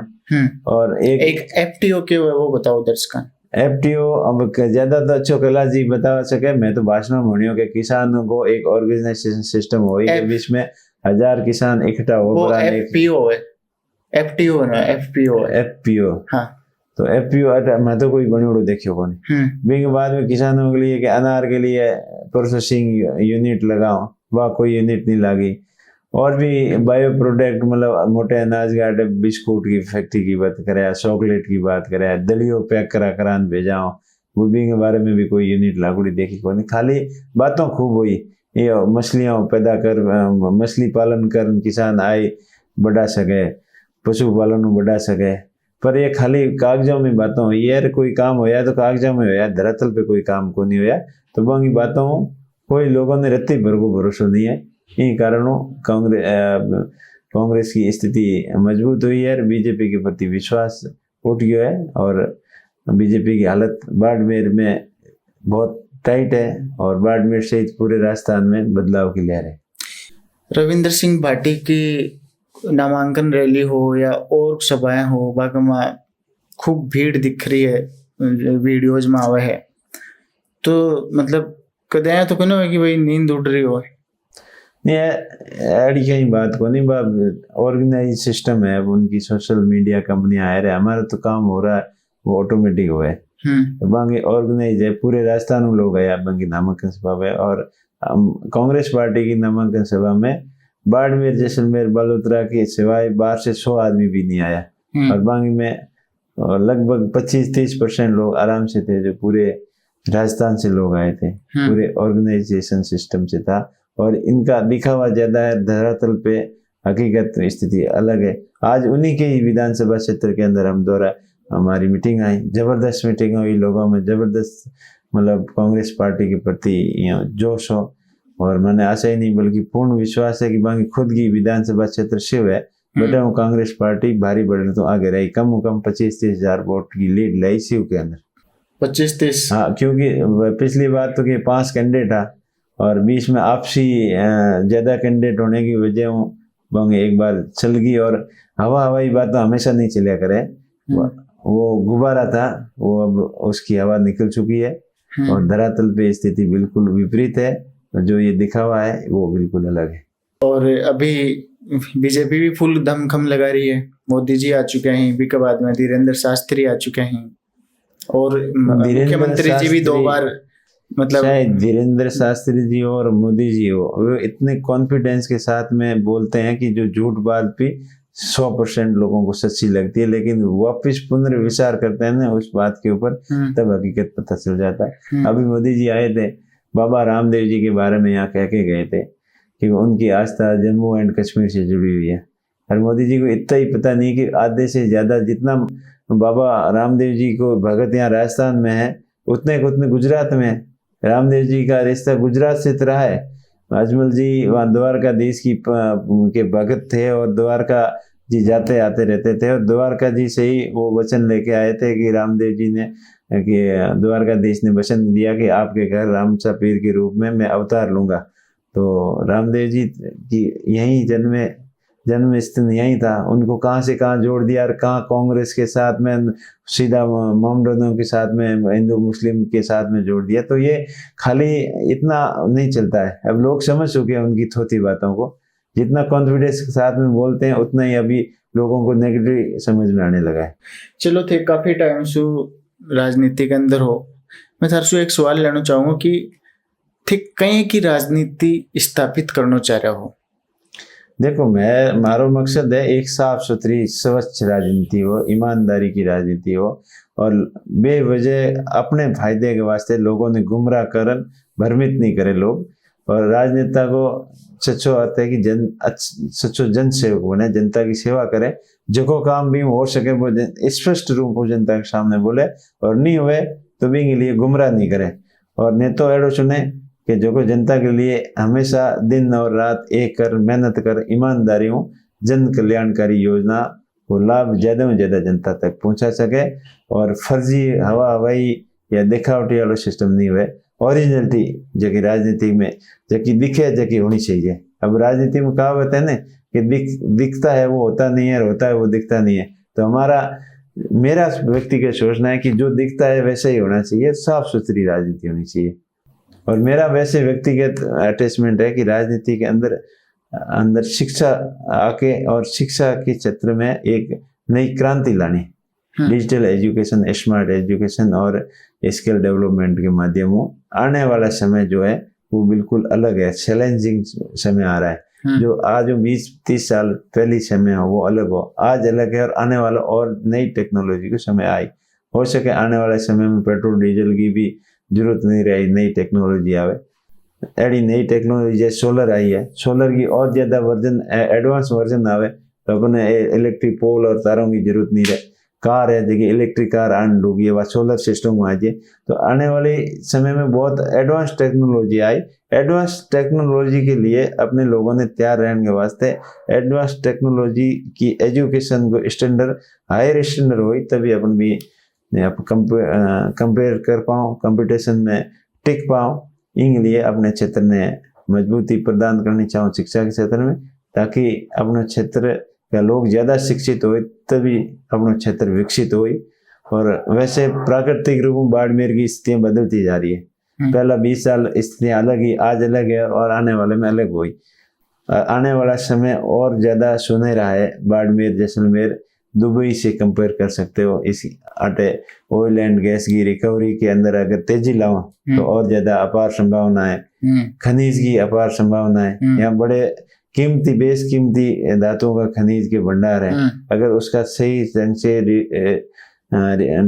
और एक एफटीओ के वो बताओ दर्शक। एफटीओ अब ज्यादा तो अच्छो कैलाश जी बता सके, मैं तो भाषण में भणियो कि किसानों को एक ऑर्गेनाइजेशन सिस्टम हो के बीच में 1000 किसान इकट्ठा हो। एफपीओ है, एफटीओ ना एफपीओ हाँ। तो एफपीओ मैं तो कोई बनियोड़ो देखियो कोनी। बिंग बाद में किसानों के लिए कि अनार के लिए प्रोसेसिंग यूनिट लगाओ, वह कोई यूनिट नहीं लगी। और भी बायो प्रोडक्ट मतलब मोटे अनाज के आटे बिस्कुट की फैक्ट्री की बात करे, चॉकलेट की बात करे, दलियो पैक करान भेजाओ, वो भी के बारे में भी कोई यूनिट लागूड़ी देखी को नहीं। खाली बातों खूब हुई, ये मछलियाँ पैदा कर, मछली पालन कर किसान आए बढ़ा सके, पशुपालन बढ़ा सके, पर ये खाली कागजों में बातों हुई यार। कोई काम होया तो कागजों में होया, धरातल पे कोई काम को नहीं होया। तो बाकी बातों कोई लोगों ने रत्ती भर को भरोसा नहीं है। इन कारणों कांग्रेस की स्थिति मजबूत हुई है, बीजेपी के प्रति विश्वास उठ गया है, और बीजेपी की हालत बाड़मेर में बहुत टाइट है, और बाड़मेर सहित पूरे राजस्थान में बदलाव की लहर है। रविंद्र सिंह भाटी की नामांकन रैली हो या और सभाएं हो, बाकी में खूब भीड़ दिख रही है, वीडियोज में आवे है, तो मतलब कदे तो कहना है कि भाई नींद उड़ रही हो एडी कहीं बात को नहीं, ऑर्गेनाइज सिस्टम है उनकी, सोशल मीडिया कंपनियां आ रहे, हमारा तो काम हो रहा है वो ऑटोमेटिक हुआ है। तो बाकी ऑर्गेनाइज है, पूरे राजस्थान में लोग आया बाकी नामांकन सभा में। और कांग्रेस पार्टी की नामांकन सभा में बाड़मेर, जैसलमेर, बालोतरा के सिवाय 12 से 100 आदमी भी नहीं आया, और बाकी में लगभग 25-30% लोग आराम से थे, जो पूरे राजस्थान से लोग आए थे, पूरे ऑर्गेनाइजेशन सिस्टम से था। और इनका दिखावा ज्यादा है, धरातल पे हकीकत स्थिति अलग है। आज उन्हीं के ही विधानसभा क्षेत्र के अंदर हम द्वारा हमारी मीटिंग आई, जबरदस्त मीटिंग हुई, लोगों में जबरदस्त मतलब कांग्रेस पार्टी के प्रति जोश हो, और मैंने आशा ही नहीं बल्कि पूर्ण विश्वास है कि बाकी खुद की विधानसभा क्षेत्र शिव है, बेटा वो कांग्रेस पार्टी भारी बढ़ने तो आगे रही, कम से कम 25-30 हजार वोट की लीड लाई शिव के अंदर, 25-30। हाँ, क्योंकि पिछली बार तो 5 कैंडिडेट था, और बीच में आपसी ज्यादा कैंडिडेट होने की वजह बंग एक बार चल गई, और हवाई बात तो हमेशा नहीं चलिया करे, वो गुब्बारा था, वो अब उसकी हवा निकल चुकी है, और धरातल पे स्थिति बिल्कुल विपरीत है, जो ये दिखावा है वो बिल्कुल अलग है। और अभी बीजेपी भी फुल दमखम लगा रही है। मोदी जी आ चुके हैं, भी के बाद में धीरेन्द्र शास्त्री आ चुके हैं, और मुख्यमंत्री जी भी 2 बार, मतलब शायद धीरेन्द्र शास्त्री जी और मोदी जी हो, वो इतने कॉन्फिडेंस के साथ में बोलते हैं कि जो झूठ बात भी 100% लोगों को सच्ची लगती है, लेकिन वापिस पुनर्विचार करते हैं ना उस बात के ऊपर, तब हकीकत पता चल जाता है। अभी मोदी जी आए थे, बाबा रामदेव जी के बारे में यहाँ कह के गए थे कि उनकी आस्था जम्मू एंड कश्मीर से जुड़ी हुई है। और मोदी जी को इतना ही पता नहीं कि आधे से ज़्यादा जितना बाबा रामदेव जी को भगत यहाँ राजस्थान में है, उतने गुजरात में है। रामदेव जी का रिश्ता गुजरात से रहा है। अजमल जी वहाँ द्वारकाधीश के भगत थे, और द्वारका जी जाते आते रहते थे, और द्वारका जी से ही वो वचन लेके आए थे कि रामदेव जी ने, कि द्वारकाधीश ने वचन दिया कि आपके घर रामचा पीर के रूप में मैं अवतार लूँगा। तो रामदेव जी की यहीं जन्म स्थल यहीं था। उनको कहाँ से कहाँ जोड़ दिया, और कहाँ कांग्रेस के साथ में सीधा मोमडनों के साथ में, हिंदू मुस्लिम के साथ में जोड़ दिया। तो ये खाली इतना नहीं चलता है। अब लोग समझ चुके हैं उनकी थोथी बातों को। जितना कॉन्फिडेंस के साथ में बोलते हैं, उतना ही अभी लोगों को नेगेटिव समझ में आने लगा है। चलो थे काफी टाइम से राजनीति के अंदर हो, मैं थार से एक सवाल लेना चाहूंगा कि ठीक कहीं की राजनीति स्थापित करना चाह रहा हो? देखो, मारो मकसद है एक साफ सुथरी स्वच्छ राजनीति हो, ईमानदारी की राजनीति हो, और बेवजह अपने फायदे के वास्ते लोगों ने गुमराह करन भ्रमित नहीं करे लोग। और राजनेता को सच्चो अर्थ है कि सच्चो जन सेवक बने, जनता की सेवा करे। जो काम भी हो सके वो स्पष्ट रूप में जनता के सामने बोले, और नहीं हुए तो भी के लिए गुमराह नहीं करे। और नहीं तो एडो चुने कि जो जनता के लिए हमेशा दिन और रात एक कर मेहनत कर, ईमानदारी हो, जन कल्याणकारी योजना को लाभ ज़्यादा में ज़्यादा जनता तक पहुंचा सके, और फर्जी हवाई या दिखावटी वाला सिस्टम नहीं हुए। ओरिजिनलिटी जबकि राजनीति में जबकि दिखे जबकि होनी चाहिए। अब राजनीति में कहावत है ना कि दिखता है वो होता नहीं है, और होता है वो दिखता नहीं है। तो मेरा व्यक्तिगत सोचना है कि जो दिखता है वैसे ही होना चाहिए, साफ सुथरी राजनीति होनी चाहिए। और मेरा वैसे व्यक्तिगत अटैचमेंट है कि राजनीति के अंदर शिक्षा आके, और शिक्षा के क्षेत्र में एक नई क्रांति लानी, डिजिटल एजुकेशन, स्मार्ट एजुकेशन और स्किल डेवलपमेंट के माध्यम से आने वाला समय जो है वो बिल्कुल अलग है। चैलेंजिंग समय आ रहा है। जो आज 20-30 साल पहले समय हो वो अलग हो, आज अलग है, और आने वाला और नई टेक्नोलॉजी का समय आई। हो सके आने वाले समय में पेट्रोल डीजल की भी जरूरत नहीं रही, नई टेक्नोलॉजी आवे। एडी नई टेक्नोलॉजी जैसे सोलर आई है, सोलर की और ज़्यादा वर्जन, एडवांस वर्जन आवे तो अपने इलेक्ट्रिक पोल और तारों की जरूरत नहीं रहे। कार है देखिए, इलेक्ट्रिक कार आने लगी है, वह सोलर सिस्टम आ जाए। तो आने वाले समय में बहुत एडवांस टेक्नोलॉजी आई। एडवांस टेक्नोलॉजी के लिए अपने लोगों ने तैयार रहने के वास्ते एडवांस टेक्नोलॉजी की एजुकेशन को स्टैंडर्ड, हायर स्टैंडर्ड हुई, तभी अपन भी कंपेयर कर पाऊँ, कंपटीशन में टिक पाऊँ। इन लिए अपने क्षेत्र ने मजबूती प्रदान करनी चाहूँ शिक्षा के क्षेत्र में, ताकि अपने क्षेत्र का लोग ज़्यादा शिक्षित हो, तभी अपना क्षेत्र विकसित हो। और वैसे प्राकृतिक रूप में बाड़मेर की स्थितियाँ बदलती जा रही है। पहला 20 साल स्थितियाँ अलग ही, आज अलग है, और आने वाले में अलग हुई। आने वाला समय और ज़्यादा सुनहरा है। बाड़मेर, जैसलमेर, दुबई से कंपेयर कर सकते हो। इस आटे ऑयल एंड गैस की रिकवरी के अंदर अगर तेजी लाओ तो और ज़्यादा अपार संभावना है। खनिज की अपार संभावना है। यहाँ बड़े कीमती, बेशकीमती धातुओं का खनिज के भंडार है। अगर उसका सही ढंग से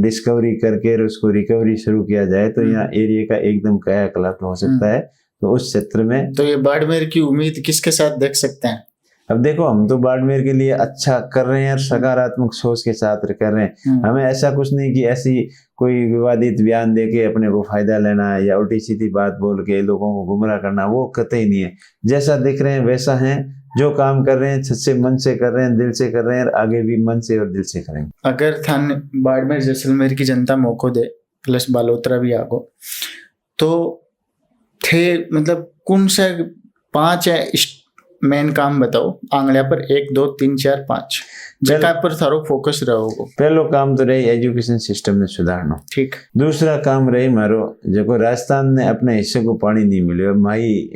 डिस्कवरी करके उसको रिकवरी शुरू किया जाए तो यहाँ एरिया का एकदम कायाकल्प हो सकता है। तो उस क्षेत्र में तो ये बाड़मेर की उम्मीद किसके साथ देख सकते हैं? अब देखो, हम तो बाड़मेर के लिए अच्छा कर रहे हैं और सकारात्मक सोच के साथ कर रहे हैं। हमें ऐसा कुछ नहीं कि ऐसी कोई विवादित बयान दे के अपने को फायदा लेना है या उल्टी सीधी बात बोल के लोगों को गुमराह करना, वो कतई नहीं है। जैसा दिख रहे हैं वैसा है। जो काम कर रहे हैं सच्चे मन से कर रहे हैं, दिल से कर रहे हैं, और आगे भी मन से और दिल से करेंगे। अगर थाने बाड़मेर जैसलमेर की जनता मौको दे, प्लस बालोतरा भी आगो, तो थे मतलब कौन सा 5 मेन काम बताओ आंगलिया पर, 1 2 3 4 5 जगह पर थारो फोकस रहोगे। पहलो काम तो रही एजुकेशन सिस्टम में सुधारना। ठीक। दूसरा काम रही मारो जो राजस्थान ने अपने हिस्से को पानी नहीं मिले, माई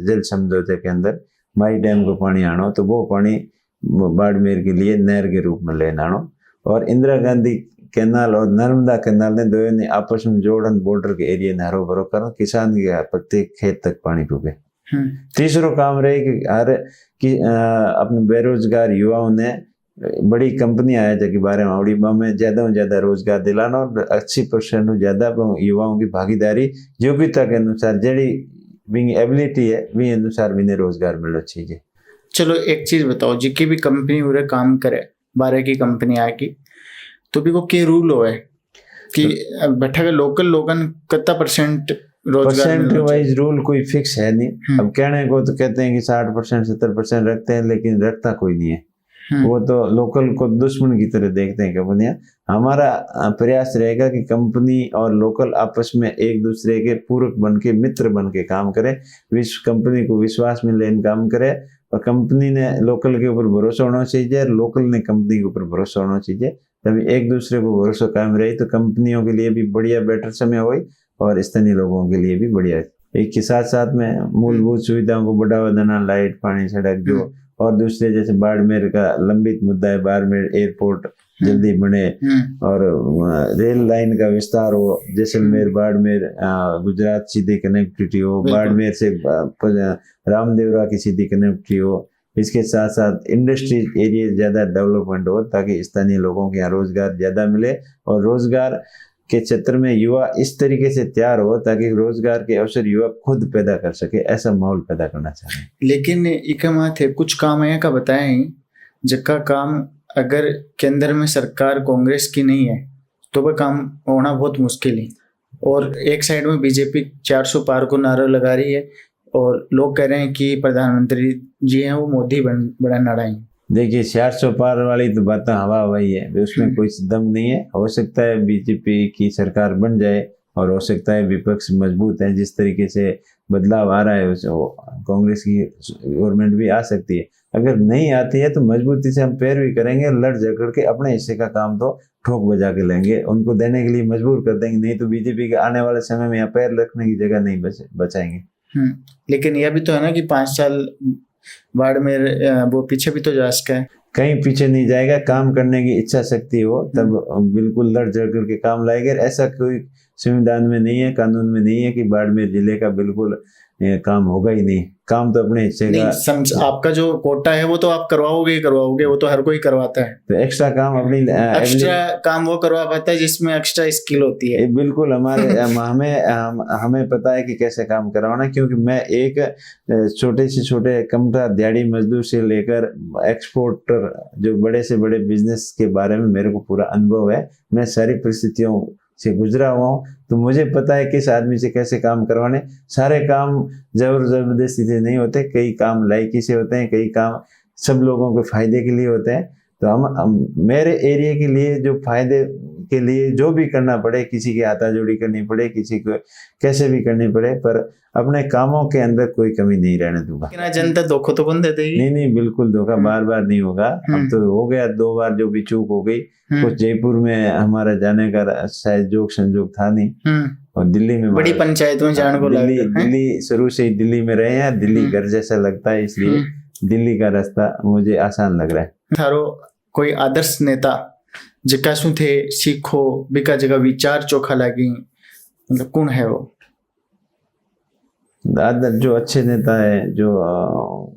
जल समझौते के अंदर माई डैम को पानी आनो तो वो पानी बाड़मेर के लिए नहर के रूप में लेना आनो। और इंदिरा गांधी कैनाल और नर्मदा कैनाल ने दोनों ने आपस में जोड़न बॉर्डर के एरिया ने हरो भरो कर किसान के प्रत्येक खेत तक पानी पुगे। तीसरो काम रहे कि अपने बेरोजगार युवाओं ने बड़ी कंपनी आया जबकि बारे में ज्यादा रोजगार दिलाना और 80% ज्यादा युवाओं की भागीदारी योग्यता के अनुसार जड़ी विंग एबिलिटी है वी अनुसार भी रोजगार मिलना चाहिए। चलो एक चीज बताओ, जिकी भी कंपनी उरे काम करे 12 की कंपनी आएगी तो भी को के रूल हो है कि बैठा के लोकल लोगन कितना % रोजगार परसेंट वाइज रूल कोई फिक्स है नहीं। अब कहने को तो कहते हैं कि 60% 70% रखते हैं लेकिन रखता कोई नहीं है। वो तो लोकल को दुश्मन की तरह देखते हैं कंपनियां। हमारा प्रयास रहेगा कि कंपनी और लोकल आपस में एक दूसरे के पूरक बन के मित्र बन के काम करे, कंपनी को विश्वास में लेन काम करे और कंपनी ने लोकल के ऊपर भरोसा होना चाहिए और लोकल ने कंपनी के ऊपर भरोसा होना चाहिए। तभी एक दूसरे को भरोसा कायम रही तो कंपनियों के लिए भी बढ़िया बेटर समय हुई और स्थानीय लोगों के लिए भी बढ़िया। एक के साथ साथ में मूलभूत सुविधाओं को बढ़ावा देना, लाइट, पानी, सड़क जो और दूसरे जैसे बाड़मेर का लंबित मुद्दा है, बाड़मेर एयरपोर्ट जल्दी बने और रेल लाइन का विस्तार हो, जैसलमेर बाड़मेर गुजरात सीधी कनेक्टिविटी हो, बाड़मेर से रामदेवरा की सीधी कनेक्टिविटी हो। इसके साथ साथ इंडस्ट्री एरिया ज्यादा डेवलपमेंट हो ताकि स्थानीय लोगों के यहाँ रोजगार ज्यादा मिले और रोजगार के क्षेत्र में युवा इस तरीके से तैयार हो ताकि रोजगार के अवसर युवा खुद पैदा कर सके, ऐसा माहौल पैदा करना चाहिए। लेकिन एक बात है, कुछ काम है का बताए जिसका काम अगर केंद्र में सरकार कांग्रेस की नहीं है तो वह काम होना बहुत मुश्किल है। और एक साइड में बीजेपी 400 पार को नारा लगा रही है और लोग कह रहे हैं कि प्रधानमंत्री जी हैं वो मोदी बड़ा नारायण। देखिए 400 पार वाली तो बात हवा हवाई है, उसमें कोई दम नहीं है। हो सकता है बीजेपी की सरकार बन जाए और हो सकता है विपक्ष मजबूत है, जिस तरीके से बदलाव आ रहा है कांग्रेस की गवर्नमेंट भी आ सकती है। अगर नहीं आती है तो मजबूती से हम पैरवी करेंगे, लड़ झगड़ करके अपने हिस्से का काम तो ठोक बजा के लेंगे, उनको देने के लिए मजबूर कर देंगे। नहीं तो बीजेपी के आने वाले समय में यहाँ पैर रखने की जगह नहीं बचाएंगे। लेकिन यह भी तो है ना कि 5 साल बाड़मेर वो पीछे भी तो जा सका है। कहीं पीछे नहीं जाएगा, काम करने की इच्छा शक्ति हो तब बिल्कुल लड़ झगड़ करके काम लाएंगे। ऐसा कोई संविधान में नहीं है, कानून में नहीं है कि बाड़मेर जिले का बिल्कुल काम होगा ही नहीं। काम तो अपने हिस्से का आपका जो कोटा है वो तो आप करवाओगे, वो तो हर कोई करवाता है। तो एक्स्ट्रा काम अपनी एक्स्ट्रा काम वो करवा पाता है जिसमें एक्स्ट्रा स्किल होती है। बिल्कुल हमारे हमें पता है कि कैसे काम करवाना, क्योंकि मैं एक छोटे से छोटे कमठा दिहाड़ी मजदूर से लेकर एक्सपोर्टर जो बड़े से बड़े बिजनेस के बारे में मेरे को पूरा अनुभव है। मैं सारी परिस्थितियों से गुजरा हुआ हूँ तो मुझे पता है किस आदमी से कैसे काम करवाने। सारे काम जबरदस्ती से नहीं होते, कई काम लायकी से होते हैं, कई काम सब लोगों के फायदे के लिए होते हैं। तो हम मेरे एरिया के लिए जो फायदे के लिए जो भी करना पड़े, किसी की हाथाजोड़ी करनी पड़े, किसी को कैसे भी करनी पड़े, पर अपने कामों के अंदर कोई कमी नहीं रहने दूंगा। जनता धोखा तो बंद देगी? नहीं, बिल्कुल धोखा बार बार नहीं होगा। अब तो हो गया 2 बार जो भी चूक हो गई। कुछ जयपुर में हमारा जाने का शायद संजोग था नहीं और दिल्ली में बड़ी पंचायत में जाने को दिल्ली शुरू से ही दिल्ली में रहे हैं। दिल्ली घर जैसा लगता है, इसलिए दिल्ली का रास्ता मुझे आसान लग रहा है। थारो कोई आदर्श नेता जिका शू थे सीखो बिका जगह विचार चोखा लगी, मतलब कौन है वो? आदर्श जो अच्छे नेता है जो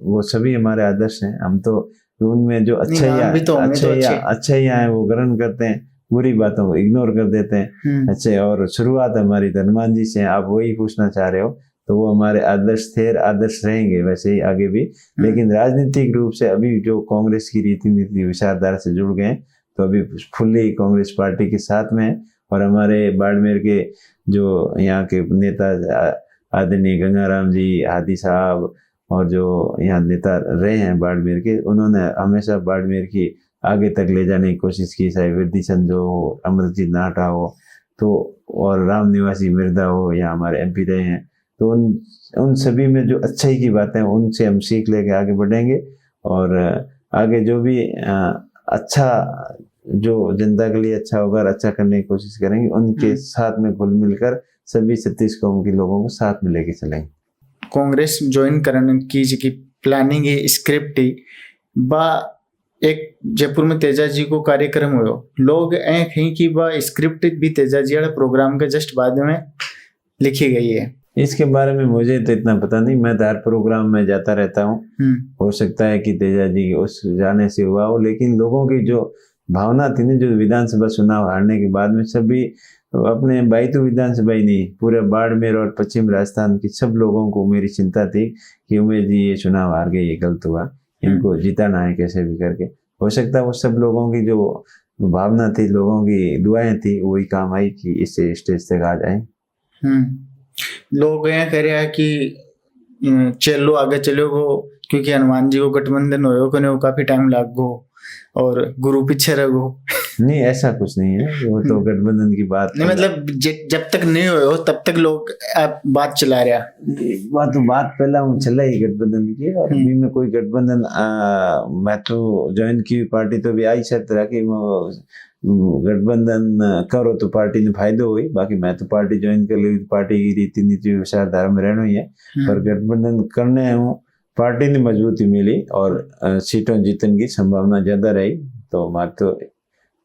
वो सभी हमारे आदर्श हैं। हम तो उनमें जो अच्छाइयाँ हैं वो ग्रहण करते हैं, बुरी बातों को इग्नोर कर देते हैं। अच्छे और शुरुआत हमारी हनुमान जी से, आप वही पूछना चाह रहे हो, तो वो हमारे आदर्श थे, आदर्श रहेंगे वैसे ही आगे भी। लेकिन राजनीतिक रूप से अभी जो कांग्रेस की रीति नीति विचारधारा से जुड़ गए तो अभी फुल्ली कांग्रेस पार्टी के साथ में है। और हमारे बाड़मेर के जो यहाँ के नेता आदरणीय गंगाराम जी हादी साहब और जो यहाँ नेता रहे हैं बाड़मेर के, उन्होंने हमेशा बाड़मेर की आगे तक ले जाने की कोशिश की, चाहे वृद्धि संजो हो, अमरजीत नाटा हो तो और राम निवासी मिर्दा हो या हमारे MP रहे हैं। तो उन सभी में जो अच्छाई की बातें हैं उनसे हम सीख लेके आगे बढ़ेंगे और आगे जो भी अच्छा जो जनता के लिए अच्छा होगा और अच्छा करने की कोशिश करेंगे, उनके साथ में घुल मिलकर सभी 36 कौम के लोगों को साथ में लेके चलेंगे। कांग्रेस ज्वाइन करने की प्लानिंग ही स्क्रिप्ट ही बा एक जयपुर में तेजा जी को कार्यक्रम हुयो लोग ऐ कहीं कि बा स्क्रिप्ट भी तेजा जी वाला प्रोग्राम के जस्ट बाद में लिखी गई है। इसके बारे में मुझे तो इतना पता नहीं, मैं तो हर प्रोग्राम में जाता रहता हूँ। हो सकता है कि तेजा जी उस जाने से हुआ हो, लेकिन लोगों की जो भावना थी ना, जो विधानसभा चुनाव हारने के बाद में सभी अपने बैतूल विधानसभा ही नहीं, पूरे बाड़मेर और पश्चिम राजस्थान की सब लोगों को मेरी चिंता थी कि उमेश जी ये चुनाव हार गए, ये गलत हुआ, इनको जिताना है कैसे भी करके। हो सकता है वो सब लोगों की जो भावना थी, लोगों की दुआएं थी, वही काम आई कि इससे स्टेज तक आ जाए। लोग यहाँ कह रहे हैं कि चलो आगे चलो गो, क्योंकि हनुमान जी को गठबंधन हो को काफी टाइम लाग गो और गुरु पीछे रहो। नहीं, ऐसा कुछ नहीं है, वो तो गठबंधन की बात नहीं, मतलब जब तक नहीं हो तब तक लोग बात चला रहा। बात पहला चला ही गठबंधन की, और अभी में कोई गठबंधन मैं तो ज्वाइन की पार्टी तो भी आई शर्त रहा कि गठबंधन करो तो पार्टी ने फायदो हुई, बाकी मैं तो पार्टी ज्वाइन कर ली, पार्टी की रीति नीति विचारधारा में रहना ही है, पर गठबंधन करने हूँ पार्टी ने मजबूती मिली और सीटों जीतने की संभावना ज्यादा रही, तो हमारे तो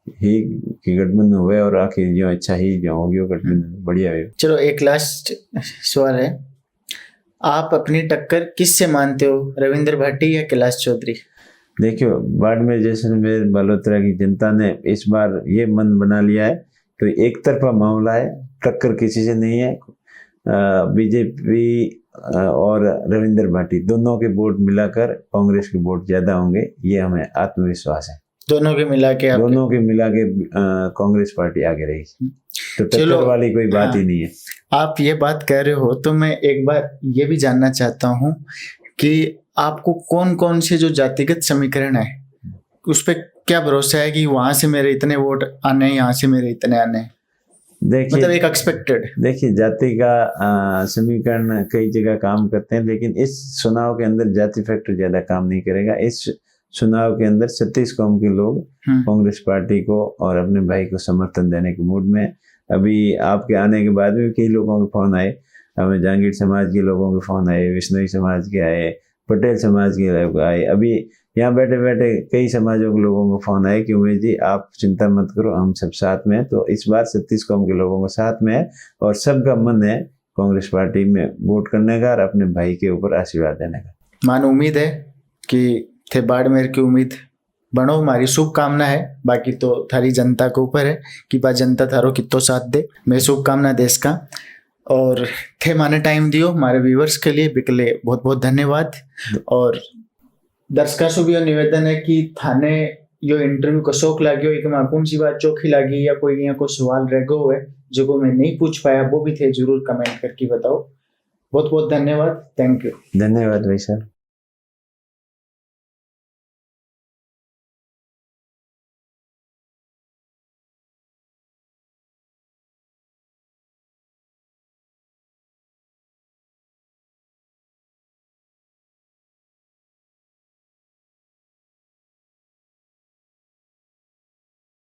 ही कि गठबंधन हुए और आखिर जो अच्छा ही जो होगी वो गठबंधन बढ़िया है। चलो एक लास्ट सवाल है, आप अपनी टक्कर किससे मानते हो, रविंद्र भाटी या कैलाश चौधरी? देखियो, बाड़मेर जैसलमेर बालोतरा की जनता ने इस बार ये मन बना लिया है, तो एक तरफा मामला है, टक्कर किसी से नहीं है। बीजेपी और रविंद्र भाटी दोनों के वोट मिलाकर कांग्रेस के वोट ज्यादा होंगे, ये हमें आत्मविश्वास है। दोनों के मिला के कांग्रेस पार्टी आगे रहेगी, तो टक्कर वाली कोई बात ही नहीं है। आप ये बात कह रहे हो तो मैं एक बार ये भी जानना चाहता हूँ कि आपको कौन कौन से जो जातिगत समीकरण है उस पर क्या भरोसा है कि वहां से मेरे इतने वोट आने, यहाँ से मेरे इतने आने? देखिए, मतलब एक एक्सपेक्टेड, देखिए जाति का समीकरण कई जगह काम करते हैं, लेकिन इस चुनाव के अंदर जाति फैक्टर ज्यादा काम नहीं करेगा। इस चुनाव के अंदर 36 कौम के लोग कांग्रेस पार्टी को और अपने भाई को समर्थन देने के मूड में। अभी आपके आने के बाद में कई लोगों के फोन आए, हमें जहांगीर समाज के लोगों के फोन आए, विष्णोई समाज के आए, पटेल समाज के लोग आए, अभी यहाँ बैठे बैठे कई समाजों के लोगों को फोन आए कि उमेश जी आप चिंता मत करो, हम सब साथ में हैं। तो इस बार 36 कौम के लोगों को साथ में है और सबका मन है कांग्रेस पार्टी में वोट करने का और अपने भाई के ऊपर आशीर्वाद देने का। मान उम्मीद है कि थे बाड़मेर की उम्मीद बनो, हमारी शुभकामना है, बाकी तो थारी जनता के ऊपर है कि बा जनता थारो कितो साथ दे। मैं शुभकामना देश का, और थे माने टाइम दियो हमारे व्यूवर्स के लिए, बिकले बहुत बहुत धन्यवाद। और दर्शकों से भी निवेदन है कि थाने यो इंटरव्यू कसोक लाग्यो, एक में कौन सी बात चौखी लगी या कोई यहाँ को सवाल रह गो है जो मैं नहीं पूछ पाया, वो भी थे जरूर कमेंट करके बताओ। बहुत बहुत धन्यवाद, थैंक यू। धन्यवाद भाई साहब।